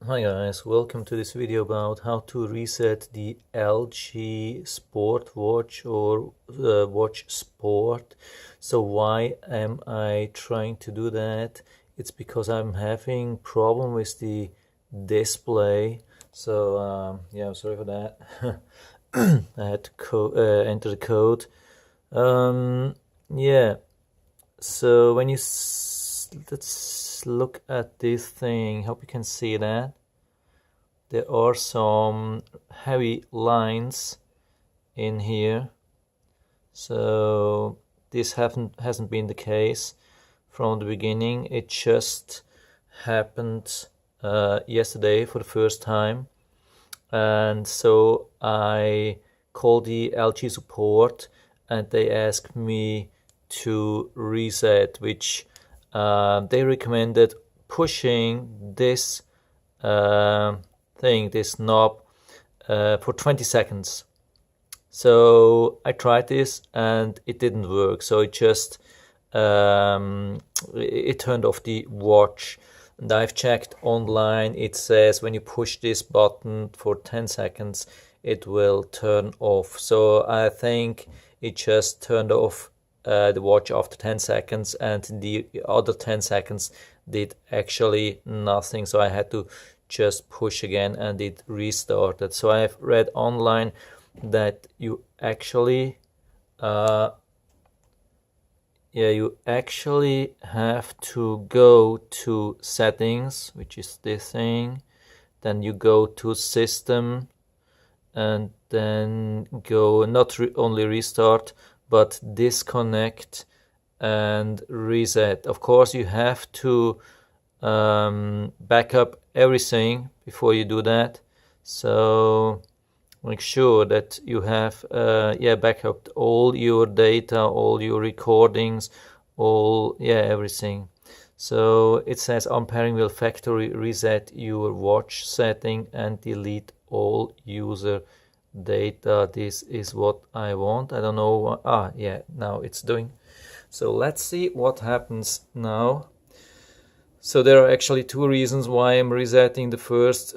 Hi guys, welcome to this video about how to reset the LG Sport watch or Watch Sport. So why am I trying to do that? It's because I'm having problem with the display. So yeah, sorry for that. I had to enter the code. Yeah, so when you let's look at this thing. Hope you can see that there are some heavy lines in here. So this hasn't been the case from the beginning. It just happened yesterday for the first time, and so I called the LG support and they asked me to reset, which they recommended pushing this this knob for 20 seconds. So I tried this and it didn't work. So it just it turned off the watch. And I've checked online. It says when you push this button for 10 seconds, it will turn off. So I think it just turned off the watch after 10 seconds, and the other 10 seconds did actually nothing. So I had to just push again and it restarted. So I have read online that you actually you actually have to go to settings, which is this thing, then you go to system, and then go not only restart but disconnect and reset. Of course you have to back up everything before you do that, so make sure that you have back up all your data, all your recordings, everything. So it says unpairing will factory reset your watch setting and delete all user data. This is what I want. I don't know. Now it's doing. So let's see what happens now. So there are actually two reasons why I'm resetting. The first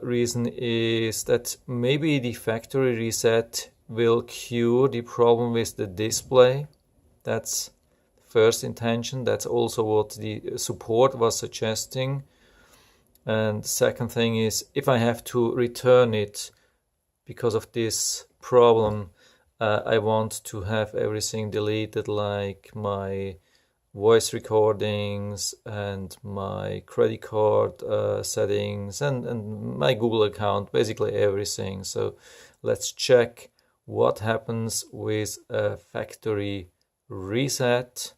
reason is that maybe the factory reset will cure the problem with the display. That's the first intention. That's also what the support was suggesting. And the second thing is, if I have to return it because of this problem, I want to have everything deleted, like my voice recordings and my credit card settings and my Google account, basically everything. So let's check what happens with a factory reset.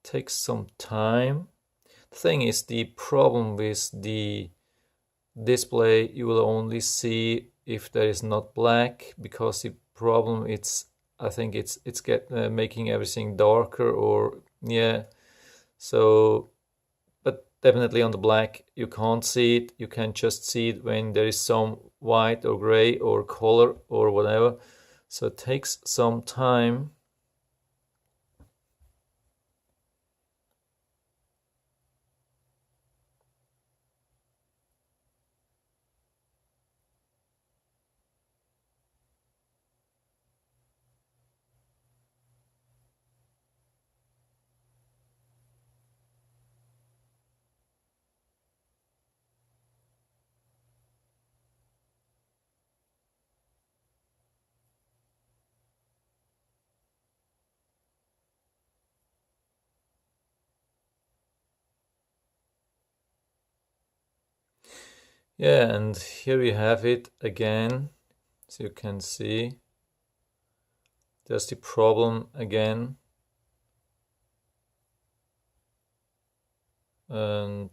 Takes some time. The thing is, the problem with the display, you will only see if there is not black, because the problem I think it's making everything darker, or so, but definitely on the black you can't see it. You can just see it when there is some white or gray or color or whatever. So it takes some time. Yeah, and here we have it again. So you can see there's the problem again. And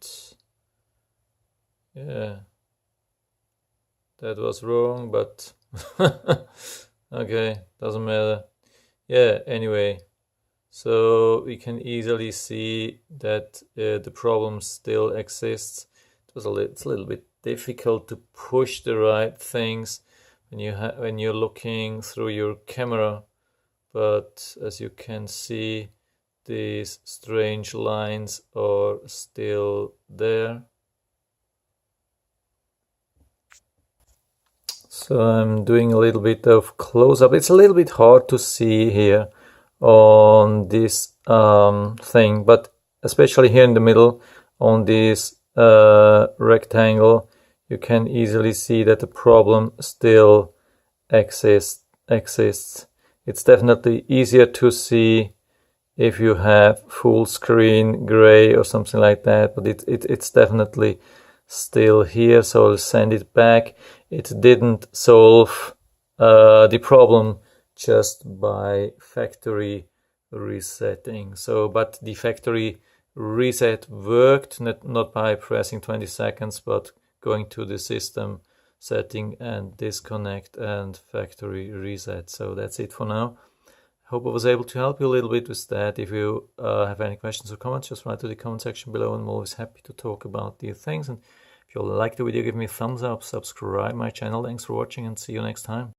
yeah, that was wrong, but okay, doesn't matter. Yeah, anyway, so we can easily see that the problem still exists. It's a little bit difficult to push the right things when you're looking through your camera, but as you can see, these strange lines are still there. So I'm doing a little bit of close-up. It's a little bit hard to see here on this thing, but especially here in the middle on this rectangle, you can easily see that the problem still exists. It's definitely easier to see if you have full screen gray or something like that, but it's definitely still here, so I'll send it back. It didn't solve the problem just by factory resetting. So, but the factory reset worked, not by pressing 20 seconds, but going to the system setting and disconnect and factory reset. So that's it for now. Hope I was able to help you a little bit with that. If you have any questions or comments, just write to the comment section below, and I'm always happy to talk about these things. And if you like the video, give me a thumbs up, subscribe my channel. Thanks for watching, and see you next time.